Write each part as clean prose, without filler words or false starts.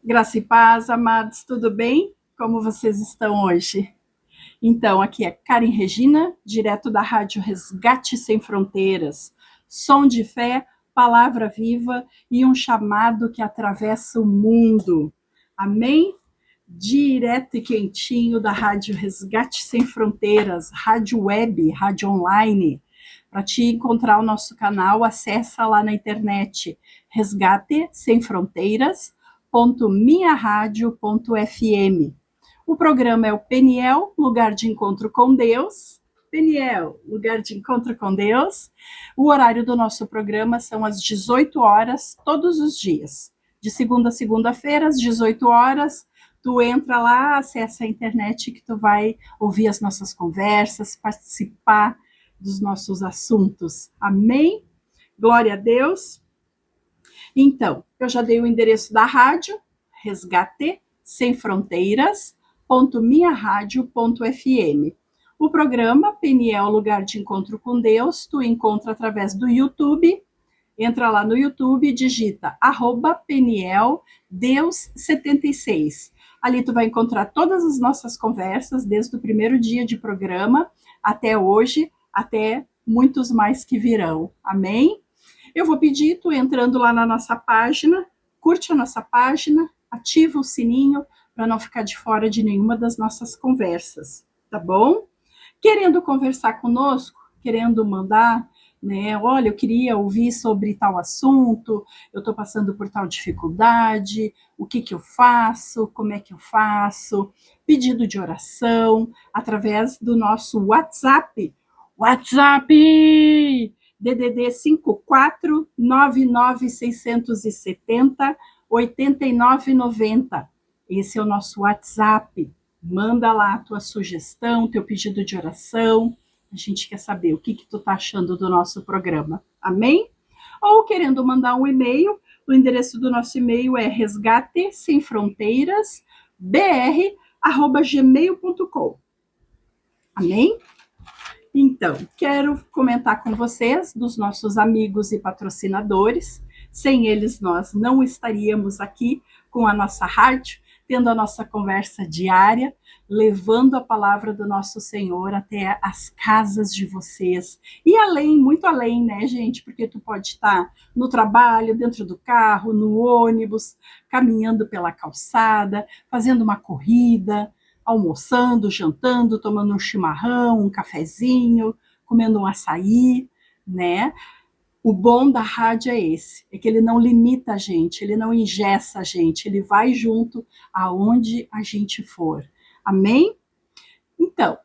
Graça e paz, amados, tudo bem? Como vocês estão hoje? Então, aqui é Karen Regina, direto da Rádio Resgate Sem Fronteiras. Som de fé, palavra viva e um chamado que atravessa o mundo. Amém? Direto e quentinho da Rádio Resgate Sem Fronteiras, rádio web, rádio online. Para te encontrar o nosso canal, acessa lá na internet Resgate Sem Fronteiras www.minharadio.fm. O programa é o Peniel, Lugar de Encontro com Deus. Peniel, Lugar de Encontro com Deus. O horário do nosso programa são às 18 horas, todos os dias. De segunda a segunda-feira, às 18 horas, tu entra lá, acessa a internet que tu vai ouvir as nossas conversas, participar dos nossos assuntos. Amém? Glória a Deus. Então, eu já dei o endereço da rádio, resgate sem fronteiras.minharadio.fm. O programa Peniel Lugar de Encontro com Deus, tu encontra através do YouTube. Entra lá no YouTube e digita @Peniel Deus 76. Ali tu vai encontrar todas as nossas conversas, desde o primeiro dia de programa até hoje, até muitos mais que virão. Amém? Eu vou pedir, tu entrando lá na nossa página, curte a nossa página, ativa o sininho para não ficar de fora de nenhuma das nossas conversas, tá bom? Querendo conversar conosco, querendo mandar, né? Olha, eu queria ouvir sobre tal assunto, eu estou passando por tal dificuldade, o que eu faço, como é que eu faço, pedido de oração, através do nosso WhatsApp. WhatsApp! DDD 54 99670 8990. Esse é o nosso WhatsApp. Manda lá a tua sugestão, teu pedido de oração. A gente quer saber o que tu tá achando do nosso programa. Amém? Ou querendo mandar um e-mail, o endereço do nosso e-mail é resgatesemfronteiras.br@gmail.com. Amém? Então, quero comentar com vocês dos nossos amigos e patrocinadores. Sem eles, nós não estaríamos aqui com a nossa rádio, tendo a nossa conversa diária, levando a palavra do nosso Senhor até as casas de vocês. E além, muito além, né, gente? Porque tu pode estar no trabalho, dentro do carro, no ônibus, caminhando pela calçada, fazendo uma corrida, almoçando, jantando, tomando um chimarrão, um cafezinho, comendo um açaí, né? O bom da rádio é esse, é que ele não limita a gente, ele não engessa a gente, ele vai junto aonde a gente for. Amém? Então,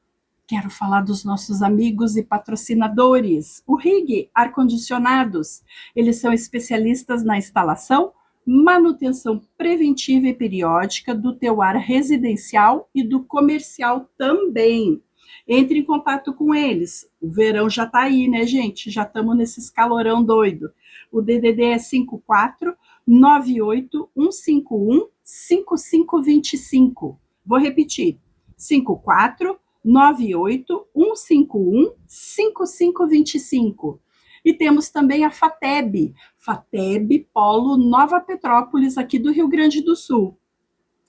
quero falar dos nossos amigos e patrocinadores. O RIG Ar-Condicionados, eles são especialistas na instalação, manutenção preventiva e periódica do teu ar residencial e do comercial também. Entre em contato com eles. O verão já está aí, né, gente? Já estamos nesse calorão doido. O DDD é 54 98 151 5525. Vou repetir. 54 98 151 5525. E temos também a FATEB Polo Nova Petrópolis, aqui do Rio Grande do Sul.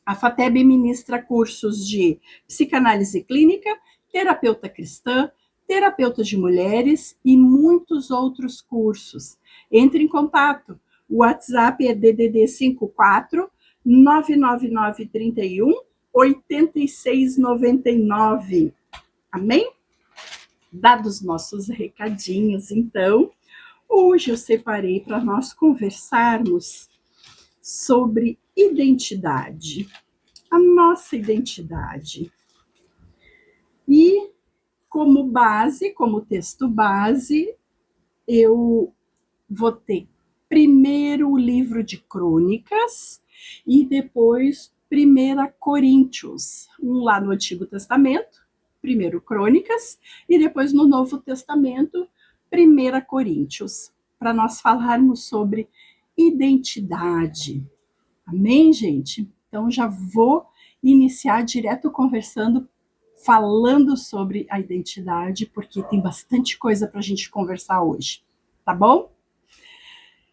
A FATEB ministra cursos de psicanálise clínica, terapeuta cristã, terapeuta de mulheres e muitos outros cursos. Entre em contato. O WhatsApp é DDD 54 99931 8699. Amém? Dados nossos recadinhos, então, hoje eu separei para nós conversarmos sobre identidade, a nossa identidade. E como base, como texto base, eu vou ter primeiro o livro de Crônicas e depois 1 Coríntios, um lá no Antigo Testamento, primeiro Crônicas, e depois no Novo Testamento, 1 Coríntios, para nós falarmos sobre identidade. Amém, gente? Então já vou iniciar direto conversando, falando sobre a identidade, porque tem bastante coisa para a gente conversar hoje, tá bom?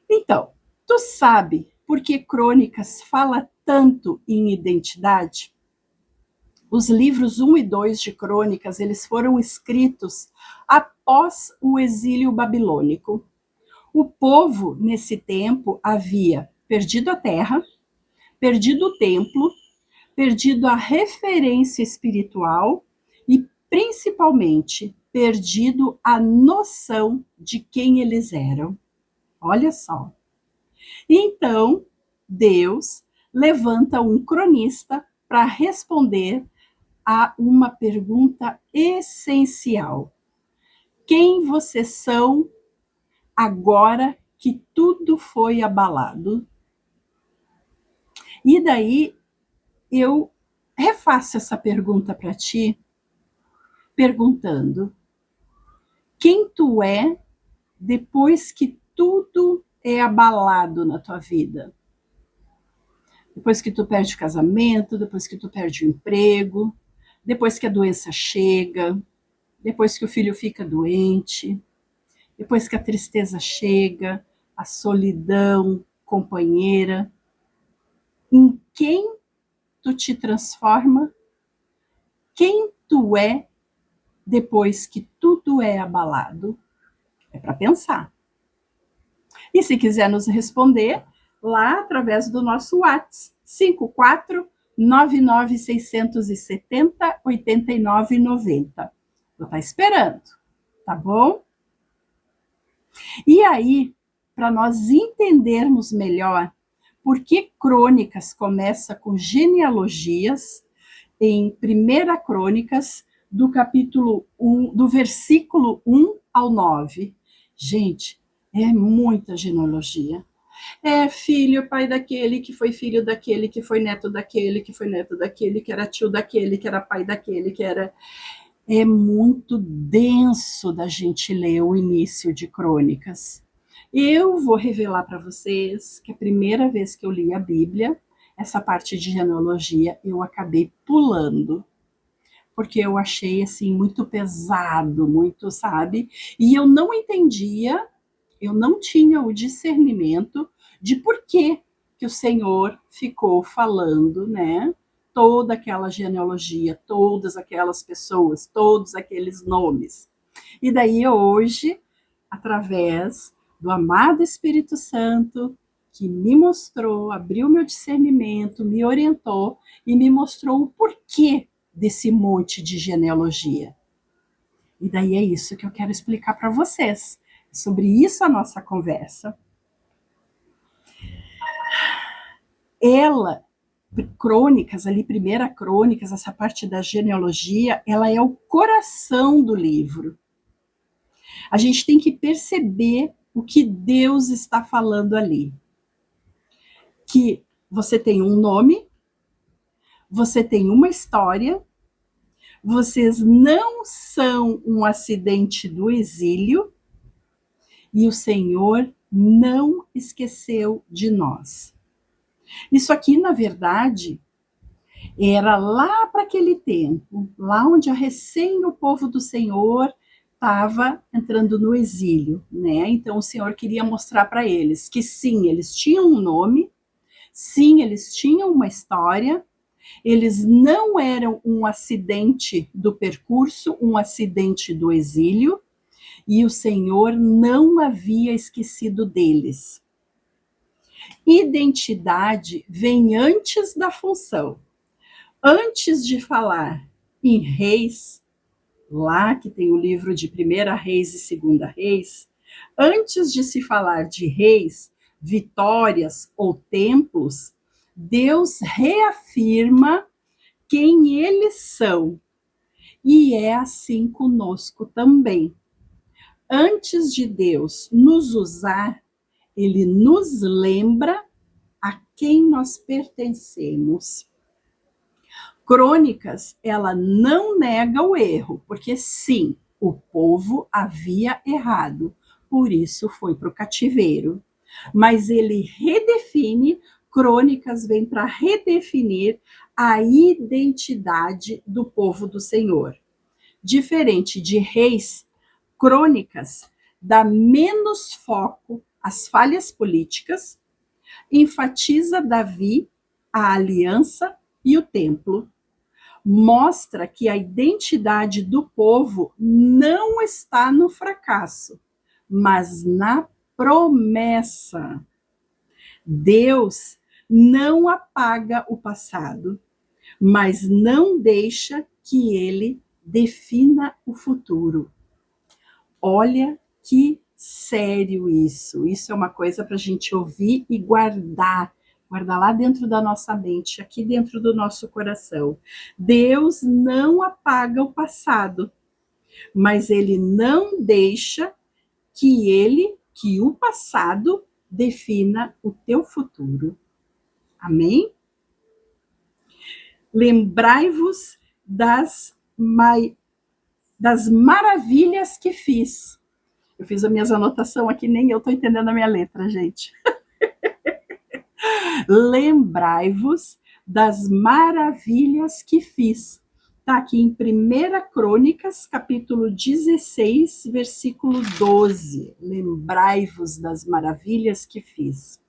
Então, tu sabe por que Crônicas fala tanto em identidade. Os livros 1 e 2 de Crônicas, eles foram escritos após o exílio babilônico. O povo, nesse tempo, havia perdido a terra, perdido o templo, perdido a referência espiritual e, principalmente, perdido a noção de quem eles eram. Olha só. Então, Deus levanta um cronista para responder a uma pergunta essencial: quem vocês são agora que tudo foi abalado? E daí eu refaço essa pergunta para ti, perguntando: quem tu é depois que tudo é abalado na tua vida? Depois que tu perde o casamento, depois que tu perde o emprego, depois que a doença chega, depois que o filho fica doente, depois que a tristeza chega, a solidão companheira, em quem tu te transforma? Quem tu é depois que tudo é abalado? É para pensar. E se quiser nos responder, lá através do nosso WhatsApp, 54-99670-8990. Vou estar esperando, tá bom? E aí, para nós entendermos melhor por que Crônicas começa com genealogias, em 1 Crônicas, do capítulo 1, do versículo 1 ao 9. Gente, é muita genealogia. É filho, pai daquele, que foi filho daquele, que foi neto daquele, que foi neto daquele, que era tio daquele, que era pai daquele, que era... É muito denso da gente ler o início de Crônicas. Eu vou revelar para vocês que a primeira vez que eu li a Bíblia, essa parte de genealogia, eu acabei pulando, porque eu achei assim muito pesado, muito, sabe? E eu não entendia, eu não tinha o discernimento de por que o Senhor ficou falando, né? Toda aquela genealogia, todas aquelas pessoas, todos aqueles nomes. E daí hoje, através do amado Espírito Santo, que me mostrou, abriu meu discernimento, me orientou e me mostrou o porquê desse monte de genealogia. E daí é isso que eu quero explicar para vocês. Sobre isso a nossa conversa. Ela, Crônicas, ali, 1 Crônicas, essa parte da genealogia, ela é o coração do livro. A gente tem que perceber o que Deus está falando ali. Que você tem um nome, você tem uma história, vocês não são um acidente do exílio e o Senhor não esqueceu de nós. Isso aqui, na verdade, era lá para aquele tempo, lá onde o povo do Senhor estava entrando no exílio, né? Então o Senhor queria mostrar para eles que sim, eles tinham um nome, sim, eles tinham uma história, eles não eram um acidente do percurso, um acidente do exílio, e o Senhor não havia esquecido deles. Identidade vem antes da função. Antes de falar em reis, lá que tem o livro de 1 Reis e 2 Reis, antes de se falar de reis, vitórias ou templos, Deus reafirma quem eles são. E é assim conosco também. Antes de Deus nos usar, Ele nos lembra a quem nós pertencemos. Crônicas, ela não nega o erro, porque sim, o povo havia errado, por isso foi para o cativeiro. Mas ele redefine, Crônicas vem para redefinir a identidade do povo do Senhor. Diferente de Reis, Crônicas dá menos foco às falhas políticas, enfatiza Davi, a aliança e o templo. Mostra que a identidade do povo não está no fracasso, mas na promessa. Deus não apaga o passado, mas não deixa que ele defina o futuro. Olha que sério isso. Isso é uma coisa para a gente ouvir e guardar lá dentro da nossa mente, aqui dentro do nosso coração. Deus não apaga o passado, mas ele não deixa que o passado defina o teu futuro. Amém? Lembrai-vos das maravilhas que fiz. Eu fiz as minhas anotações aqui, nem eu estou entendendo a minha letra, gente. Lembrai-vos das maravilhas que fiz. Está aqui em 1 Crônicas, capítulo 16, versículo 12. Lembrai-vos das maravilhas que fiz.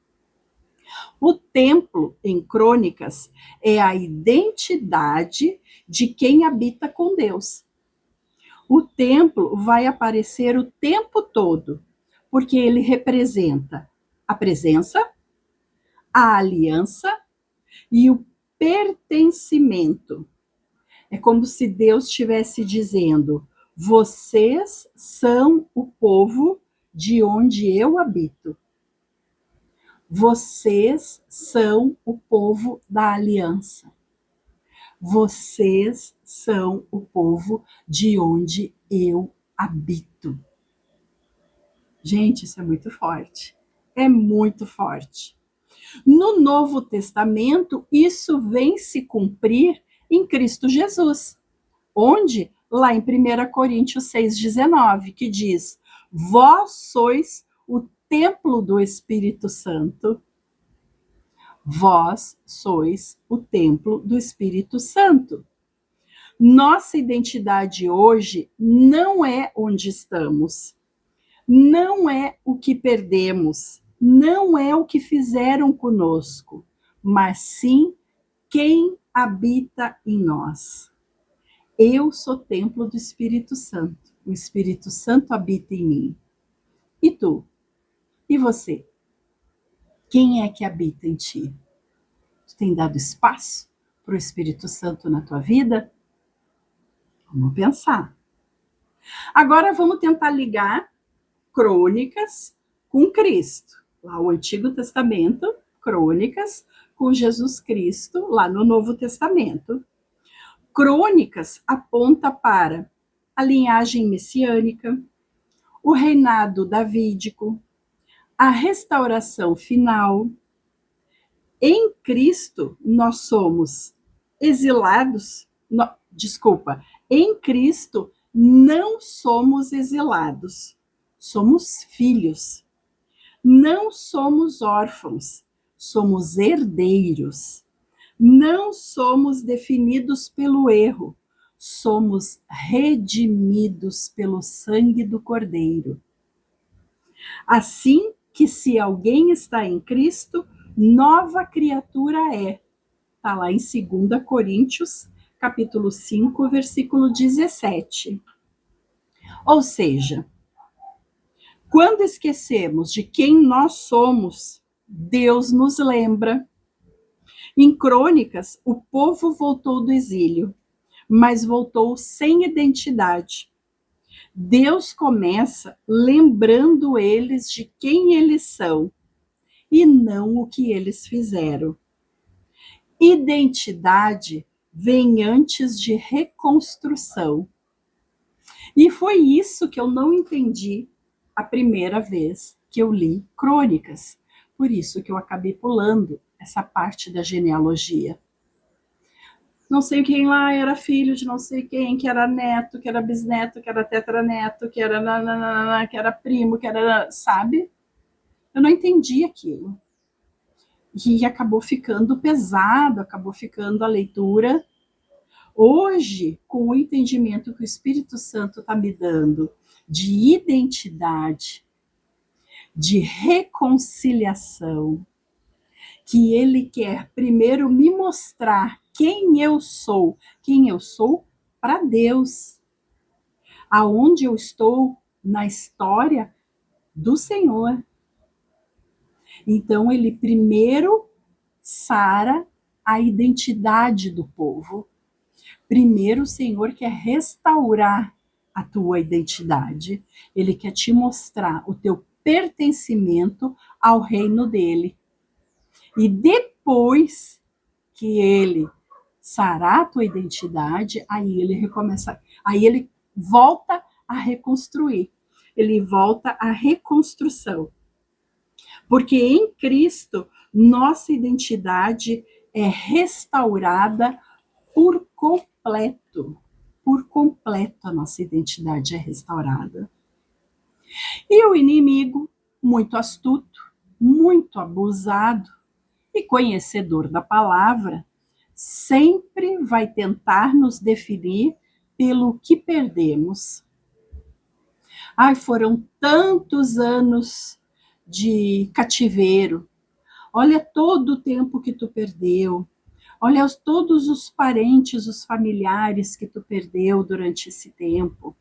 O templo, em Crônicas, é a identidade de quem habita com Deus. O templo vai aparecer o tempo todo, porque ele representa a presença, a aliança e o pertencimento. É como se Deus estivesse dizendo: vocês são o povo de onde eu habito. Vocês são o povo da aliança. Vocês são o povo de onde eu habito. Gente, isso é muito forte. É muito forte. No Novo Testamento, isso vem se cumprir em Cristo Jesus. Onde? Lá em 1 Coríntios 6,19, que diz: vós sois o templo do Espírito Santo. Vós sois o templo do Espírito Santo. Nossa identidade hoje não é onde estamos, não é o que perdemos, não é o que fizeram conosco, mas sim quem habita em nós. Eu sou templo do Espírito Santo, o Espírito Santo habita em mim. E tu? E você? Quem é que habita em ti? Tu tem dado espaço para o Espírito Santo na tua vida? Vamos pensar. Agora vamos tentar ligar Crônicas com Cristo. Lá o Antigo Testamento, Crônicas, com Jesus Cristo, lá no Novo Testamento. Crônicas aponta para a linhagem messiânica, o reinado davídico, a restauração final. Em Cristo, nós somos exilados, em Cristo não somos exilados, somos filhos. Não somos órfãos, somos herdeiros. Não somos definidos pelo erro, somos redimidos pelo sangue do Cordeiro. Assim que se alguém está em Cristo, nova criatura é. Está lá em 2 Coríntios, capítulo 5, versículo 17. Ou seja, quando esquecemos de quem nós somos, Deus nos lembra. Em Crônicas, o povo voltou do exílio, mas voltou sem identidade. Deus começa lembrando eles de quem eles são e não o que eles fizeram. Identidade vem antes de reconstrução. E foi isso que eu não entendi a primeira vez que eu li Crônicas. Por isso que eu acabei pulando essa parte da genealogia. Não sei quem lá era filho de não sei quem, que era neto, que era bisneto, que era tetraneto, que era nananana, que era primo, que era, sabe? Eu não entendi aquilo. E acabou ficando pesado, acabou ficando a leitura. Hoje, com o entendimento que o Espírito Santo está me dando de identidade, de reconciliação, que Ele quer primeiro me mostrar quem eu sou para Deus, aonde eu estou na história do Senhor. Então, Ele primeiro sara a identidade do povo. Primeiro, o Senhor quer restaurar a tua identidade. Ele quer te mostrar o teu pertencimento ao reino dele. E depois que ele sarar a tua identidade, aí ele volta a reconstruir. Ele volta à reconstrução. Porque em Cristo, nossa identidade é restaurada por completo. Por completo a nossa identidade é restaurada. E o inimigo, muito astuto, muito abusado e conhecedor da palavra, sempre vai tentar nos definir pelo que perdemos. Ai, foram tantos anos de cativeiro. Olha todo o tempo que tu perdeu. Olha todos os parentes, os familiares que tu perdeu durante esse tempo.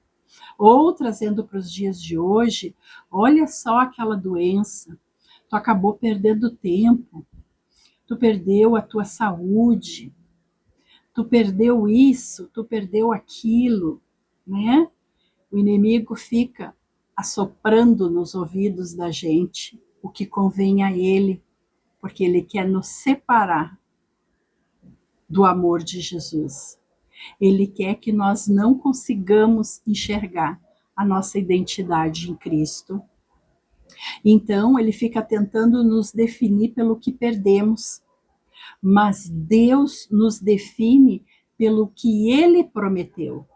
Ou, trazendo para os dias de hoje, olha só aquela doença. Tu acabou perdendo tempo. Tu perdeu a tua saúde. Tu perdeu isso, tu perdeu aquilo, né? O inimigo fica assoprando nos ouvidos da gente o que convém a ele, porque ele quer nos separar do amor de Jesus. Ele quer que nós não consigamos enxergar a nossa identidade em Cristo. Então, ele fica tentando nos definir pelo que perdemos. Mas Deus nos define pelo que Ele prometeu.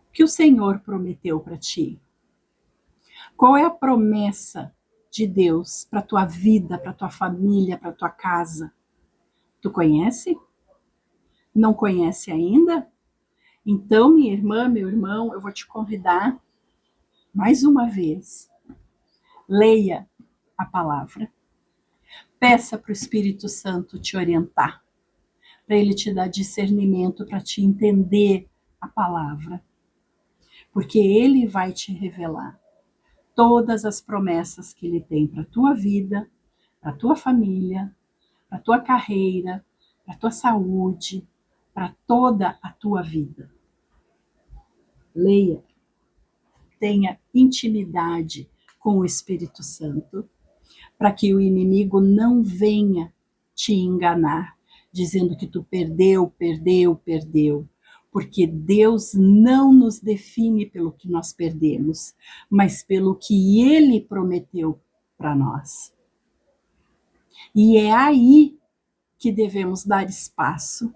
O que o Senhor prometeu para ti? Qual é a promessa de Deus para a tua vida, para a tua família, para a tua casa? Tu conhece? Não conhece ainda? Então, minha irmã, meu irmão, eu vou te convidar mais uma vez. Leia a palavra. Peça para o Espírito Santo te orientar, para ele te dar discernimento, para te entender a palavra. Porque ele vai te revelar todas as promessas que ele tem para a tua vida, para a tua família, para a tua carreira, para a tua saúde, para toda a tua vida. Leia, tenha intimidade com o Espírito Santo, para que o inimigo não venha te enganar, dizendo que tu perdeu, porque Deus não nos define pelo que nós perdemos, mas pelo que Ele prometeu para nós. E é aí que devemos dar espaço.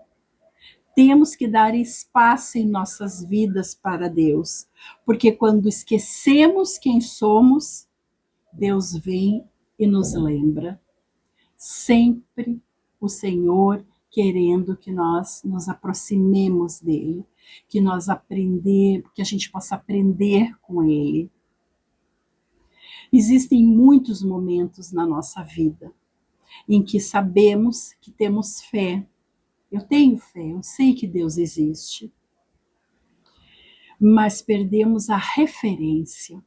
Temos que dar espaço em nossas vidas para Deus, porque quando esquecemos quem somos, Deus vem e nos lembra. Sempre o Senhor querendo que nós nos aproximemos dele, que a gente possa aprender com ele. Existem muitos momentos na nossa vida em que sabemos que temos fé. Eu tenho fé, eu sei que Deus existe. Mas perdemos a referência.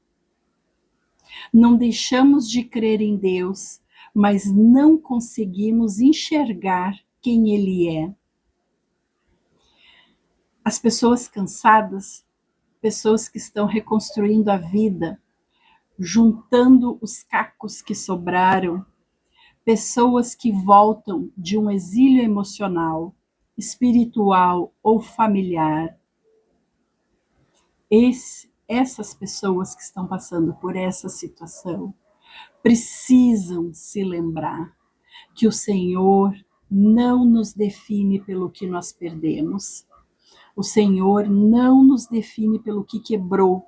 Não deixamos de crer em Deus, mas não conseguimos enxergar quem Ele é. As pessoas cansadas, pessoas que estão reconstruindo a vida, juntando os cacos que sobraram, pessoas que voltam de um exílio emocional, espiritual ou familiar. Essas pessoas que estão passando por essa situação precisam se lembrar que o Senhor não nos define pelo que nós perdemos. O Senhor não nos define pelo que quebrou,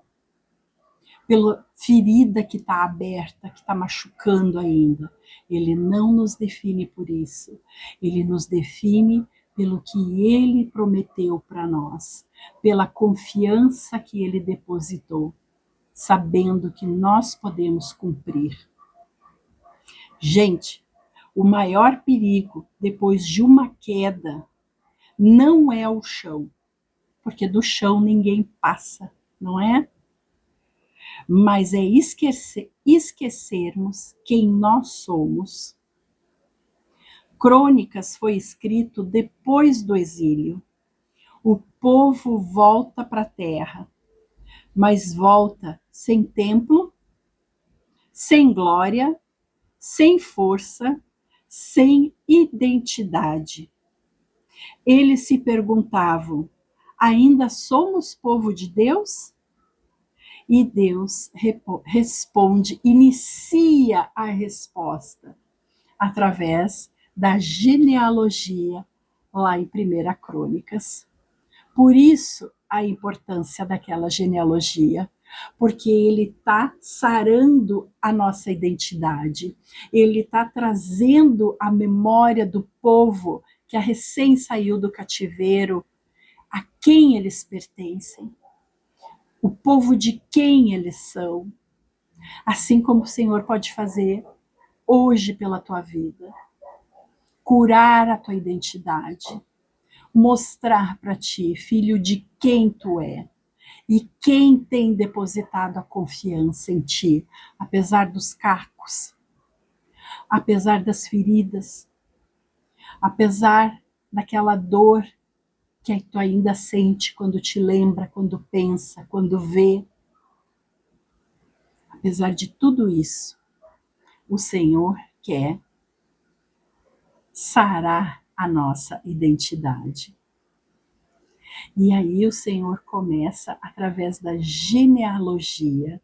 pela ferida que está aberta, que está machucando ainda. Ele não nos define por isso. Ele nos define pelo que Ele prometeu para nós, pela confiança que Ele depositou, sabendo que nós podemos cumprir. Gente, O maior perigo depois de uma queda não é o chão, porque do chão ninguém passa, não é? Mas é esquecermos quem nós somos. Crônicas foi escrito depois do exílio. O povo volta para a terra, mas volta sem templo, sem glória, sem força, sem identidade. Eles se perguntavam: ainda somos povo de Deus? E Deus responde, inicia a resposta através da genealogia lá em 1 Crônicas. Por isso a importância daquela genealogia, porque ele está sarando a nossa identidade, ele está trazendo a memória do povo que recém saiu do cativeiro, a quem eles pertencem, o povo de quem eles são, assim como o Senhor pode fazer hoje pela tua vida, curar a tua identidade, mostrar para ti, filho, de quem tu é e quem tem depositado a confiança em ti, apesar dos cacos, apesar das feridas, apesar daquela dor que tu ainda sente quando te lembra, quando pensa, quando vê. Apesar de tudo isso, o Senhor quer sarar a nossa identidade. E aí o Senhor começa através da genealogia,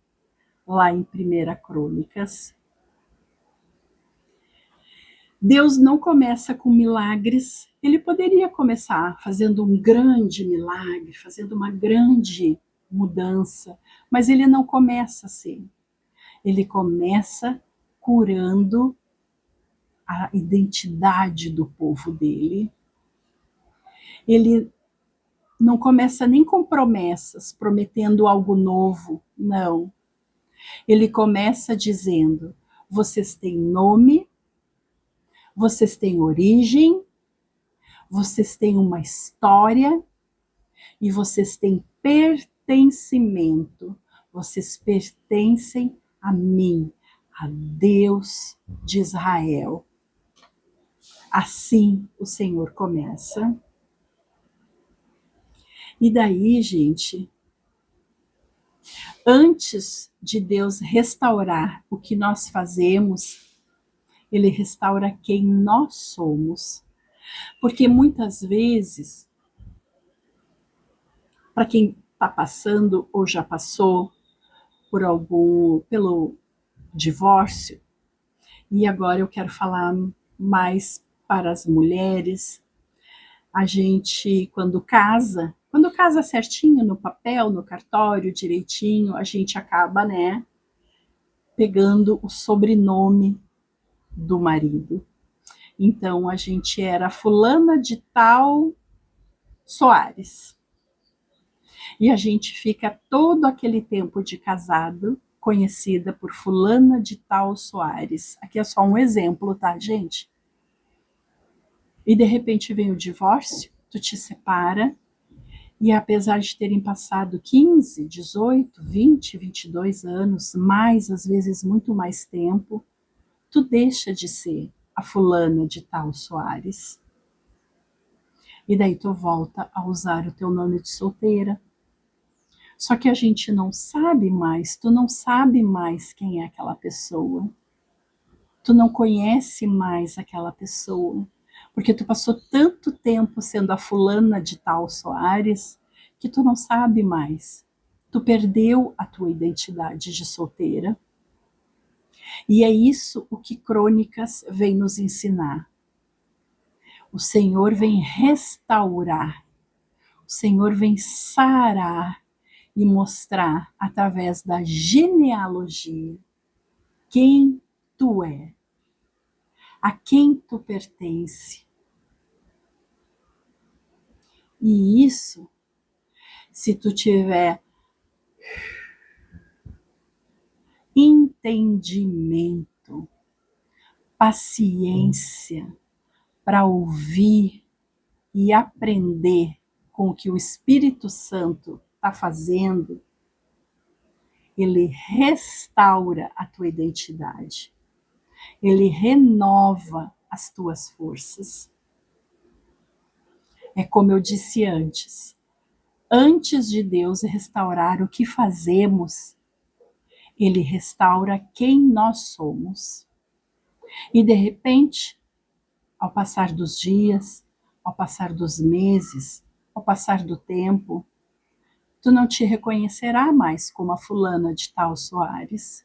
lá em 1 Crônicas. Deus não começa com milagres, ele poderia começar fazendo um grande milagre, fazendo uma grande mudança, mas ele não começa assim. Ele começa curando a identidade do povo dele. Ele não começa nem com promessas, prometendo algo novo, não. Ele começa dizendo: vocês têm nome, vocês têm origem, vocês têm uma história e vocês têm pertencimento. Vocês pertencem a mim, a Deus de Israel. Assim o Senhor começa. E daí, gente, antes de Deus restaurar o que nós fazemos, ele restaura quem nós somos. Porque muitas vezes, para quem está passando ou já passou pelo divórcio, e agora eu quero falar mais para as mulheres, a gente, quando casa certinho no papel, no cartório, direitinho, a gente acaba, né, pegando o sobrenome do marido. Então, a gente era fulana de tal Soares. E a gente fica todo aquele tempo de casado conhecida por fulana de tal Soares. Aqui é só um exemplo, tá, gente? E de repente vem o divórcio, tu te separa, e apesar de terem passado 15, 18, 20, 22 anos, mais, às vezes muito mais tempo, tu deixa de ser a fulana de tal Soares. E daí tu volta a usar o teu nome de solteira. Só que a gente não sabe mais, tu não sabe mais quem é aquela pessoa. Tu não conhece mais aquela pessoa. Porque tu passou tanto tempo sendo a fulana de tal Soares que tu não sabe mais. Tu perdeu a tua identidade de solteira. E é isso o que Crônicas vem nos ensinar. O Senhor vem restaurar, o Senhor vem sarar e mostrar através da genealogia quem tu é, a quem tu pertence. E isso, se tu tiver entendimento, paciência para ouvir e aprender com o que o Espírito Santo está fazendo, ele restaura a tua identidade. Ele renova as tuas forças. É como eu disse antes de Deus restaurar o que fazemos, Ele restaura quem nós somos. E de repente, ao passar dos dias, ao passar dos meses, ao passar do tempo, tu não te reconhecerá mais como a fulana de tal Soares,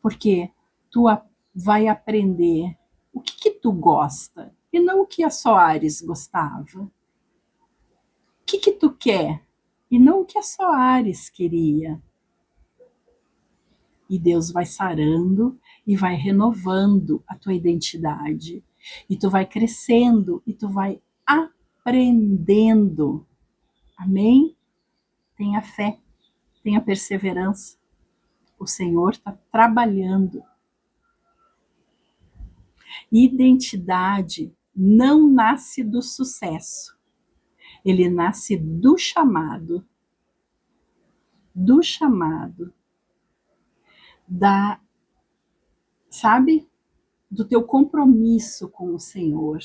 porque tu vai aprender o que tu gosta e não o que a Soares gostava. O que tu quer e não o que a Soares queria. E Deus vai sarando e vai renovando a tua identidade. E tu vai crescendo e tu vai aprendendo. Amém? Tenha fé, tenha perseverança. O Senhor está trabalhando. Identidade não nasce do sucesso. Ele nasce do chamado. Do chamado. Sabe? Do teu compromisso com o Senhor.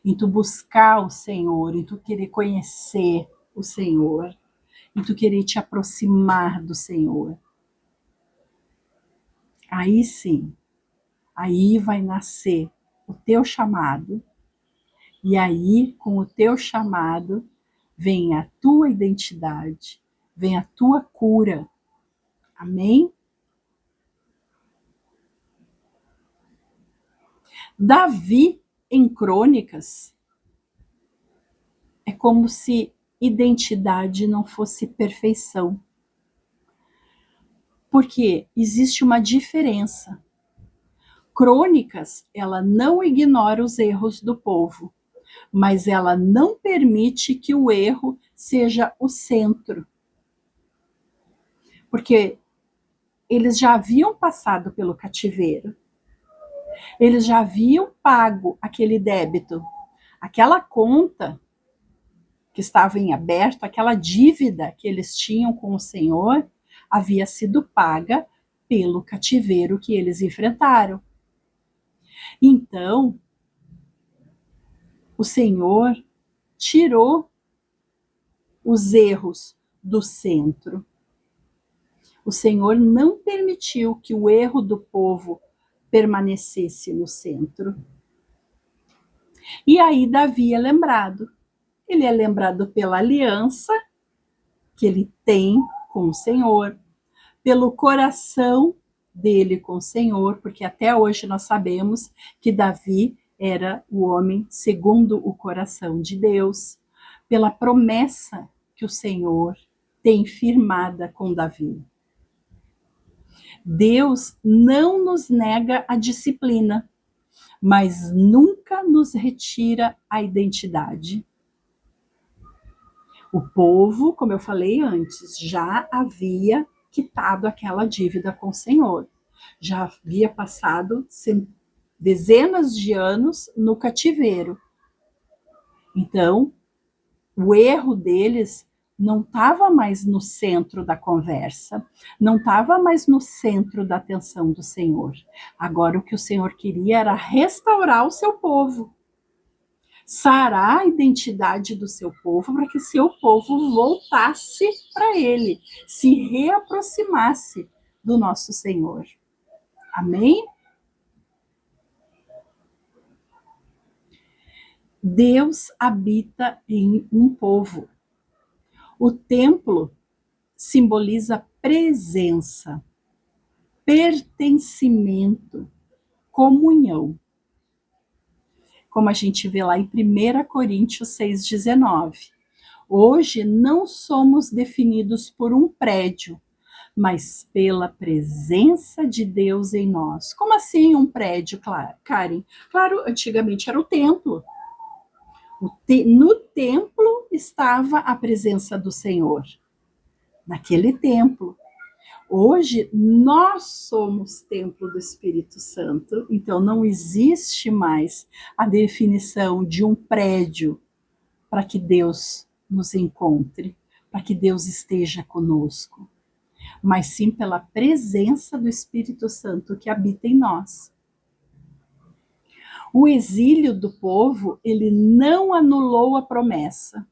Em tu buscar o Senhor, em tu querer conhecer o Senhor, em tu querer te aproximar do Senhor. Aí sim, aí vai nascer o teu chamado, e aí com o teu chamado vem a tua identidade, vem a tua cura. Amém? Davi, em Crônicas, é como se identidade não fosse perfeição. Porque existe uma diferença. Crônicas, ela não ignora os erros do povo, mas ela não permite que o erro seja o centro. Porque eles já haviam passado pelo cativeiro. Eles já haviam pago aquele débito, aquela conta que estava em aberto, aquela dívida que eles tinham com o Senhor, havia sido paga pelo cativeiro que eles enfrentaram. Então, o Senhor tirou os erros do centro. O Senhor não permitiu que o erro do povo permanecesse no centro. E aí Davi é lembrado. Ele é lembrado pela aliança que ele tem com o Senhor, pelo coração dele com o Senhor, porque até hoje nós sabemos que Davi era o homem segundo o coração de Deus, pela promessa que o Senhor tem firmada com Davi. Deus não nos nega a disciplina, mas nunca nos retira a identidade. O povo, como eu falei antes, já havia quitado aquela dívida com o Senhor. Já havia passado dezenas de anos no cativeiro. Então, o erro deles não estava mais no centro da conversa, não estava mais no centro da atenção do Senhor. Agora, o que o Senhor queria era restaurar o seu povo, sarar a identidade do seu povo para que seu povo voltasse para ele, se reaproximasse do nosso Senhor. Amém? Deus habita em um povo. O templo simboliza presença, pertencimento, comunhão. Como a gente vê lá em 1 Coríntios 6,19. Hoje não somos definidos por um prédio, mas pela presença de Deus em nós. Como assim um prédio, Karen? Claro, antigamente era o templo. No templo estava a presença do Senhor. Naquele templo. Hoje, nós somos templo do Espírito Santo, então não existe mais a definição de um prédio para que Deus nos encontre, para que Deus esteja conosco, mas sim pela presença do Espírito Santo que habita em nós. O exílio do povo, ele não anulou a promessa.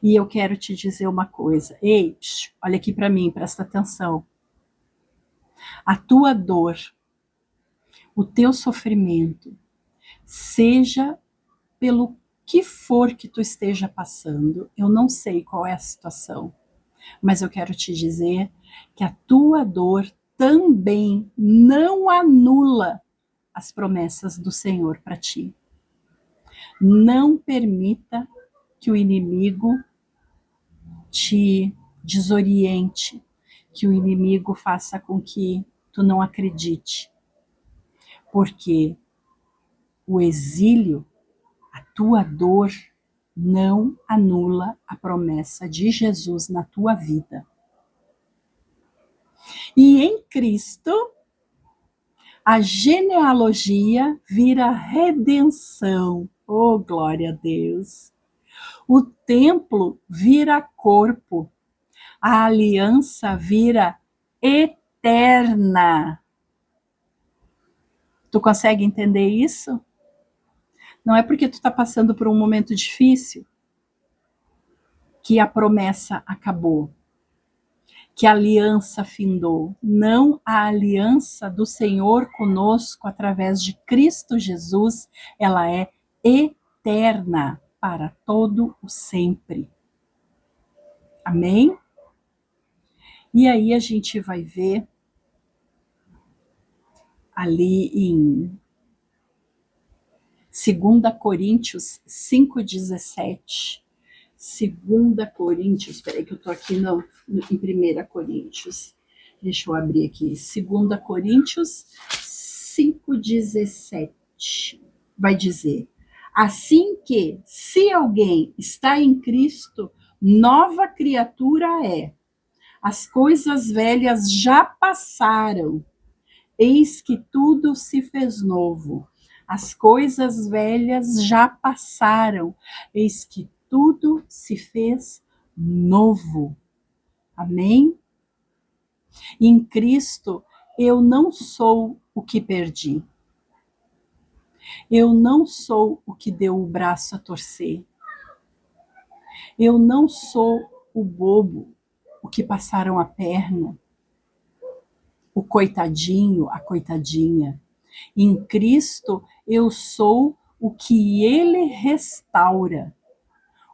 E eu quero te dizer uma coisa. Ei, olha aqui para mim, presta atenção. A tua dor, o teu sofrimento, seja pelo que for que tu esteja passando, eu não sei qual é a situação, mas eu quero te dizer que a tua dor também não anula as promessas do Senhor para ti. Não permita que o inimigo te desoriente, que o inimigo faça com que tu não acredite. Porque o exílio, a tua dor, não anula a promessa de Jesus na tua vida. E em Cristo, a genealogia vira redenção. Oh, glória a Deus! O templo vira corpo. A aliança vira eterna. Tu consegue entender isso? Não é porque tu está passando por um momento difícil que a promessa acabou, que a aliança findou. Não, a aliança do Senhor conosco através de Cristo Jesus, ela é eterna para todo o sempre. Amém? E aí a gente vai ver ali em 2 Coríntios 5,17. 2 Coríntios, espera aí que eu estou aqui em 1 Coríntios. Deixa eu abrir aqui. 2 Coríntios 5,17. Vai dizer: assim que, se alguém está em Cristo, nova criatura é. As coisas velhas já passaram. Eis que tudo se fez novo. As coisas velhas já passaram. Eis que tudo se fez novo. Amém? Em Cristo, eu não sou o que perdi. Eu não sou o que deu o braço a torcer. Eu não sou o bobo, o que passaram a perna. O coitadinho, a coitadinha. Em Cristo, eu sou o que Ele restaura,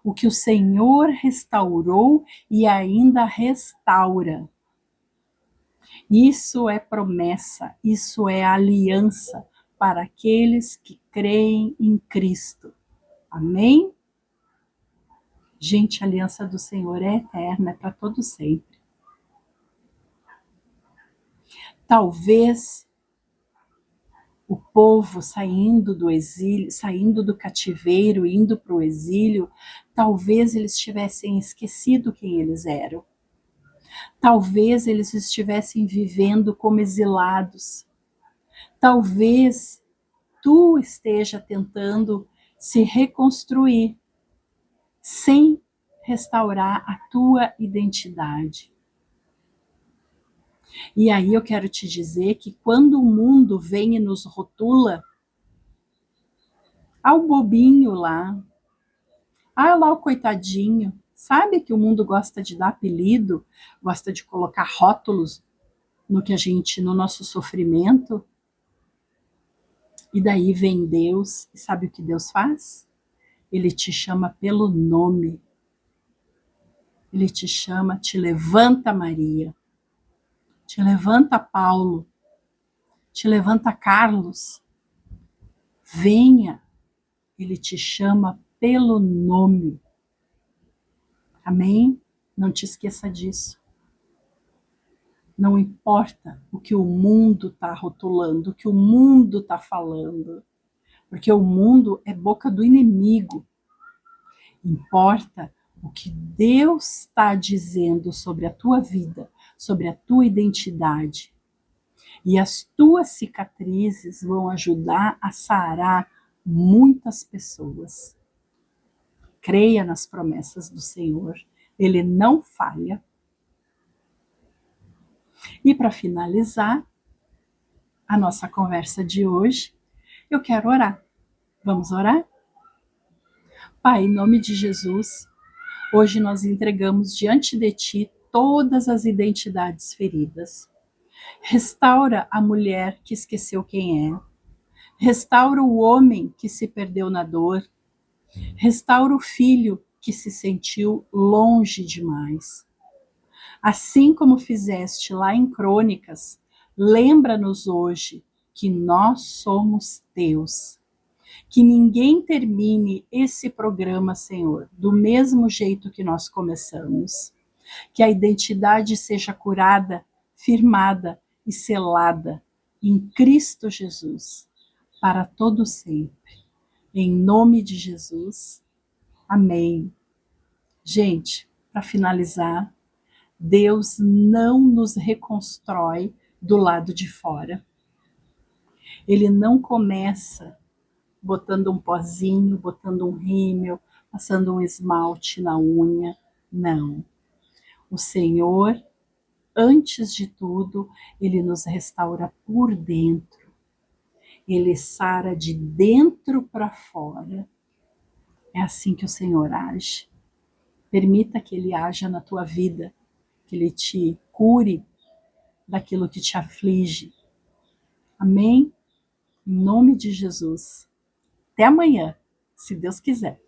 o que o Senhor restaurou e ainda restaura. Isso é promessa, isso é aliança para aqueles que creem em Cristo. Amém? Gente, a aliança do Senhor é eterna, é para todo sempre. Talvez o povo saindo do exílio, saindo do cativeiro, indo para o exílio, talvez eles tivessem esquecido quem eles eram. Talvez eles estivessem vivendo como exilados. Talvez tu esteja tentando se reconstruir sem restaurar a tua identidade. E aí eu quero te dizer que quando o mundo vem e nos rotula, ao bobinho lá, lá o coitadinho, sabe que o mundo gosta de dar apelido, gosta de colocar rótulos no nosso sofrimento? E daí vem Deus, e sabe o que Deus faz? Ele te chama pelo nome. Ele te chama, te levanta Maria, te levanta Paulo, te levanta Carlos. Venha, ele te chama pelo nome. Amém? Não te esqueça disso. Não importa o que o mundo está rotulando, o que o mundo está falando, porque o mundo é boca do inimigo. Importa o que Deus está dizendo sobre a tua vida, sobre a tua identidade. E as tuas cicatrizes vão ajudar a sarar muitas pessoas. Creia nas promessas do Senhor, Ele não falha. E para finalizar a nossa conversa de hoje, eu quero orar. Vamos orar? Pai, em nome de Jesus, hoje nós entregamos diante de Ti todas as identidades feridas. Restaura a mulher que esqueceu quem é. Restaura o homem que se perdeu na dor. Restaura o filho que se sentiu longe demais. Assim como fizeste lá em Crônicas, lembra-nos hoje que nós somos teus. Que ninguém termine esse programa, Senhor, do mesmo jeito que nós começamos. Que a identidade seja curada, firmada e selada em Cristo Jesus, para todo sempre. Em nome de Jesus. Amém. Gente, para finalizar, Deus não nos reconstrói do lado de fora. Ele não começa botando um pozinho, botando um rímel, passando um esmalte na unha. Não. O Senhor, antes de tudo, Ele nos restaura por dentro. Ele sara de dentro para fora. É assim que o Senhor age. Permita que Ele haja na tua vida, que Ele te cure daquilo que te aflige. Amém? Em nome de Jesus. Até amanhã, se Deus quiser.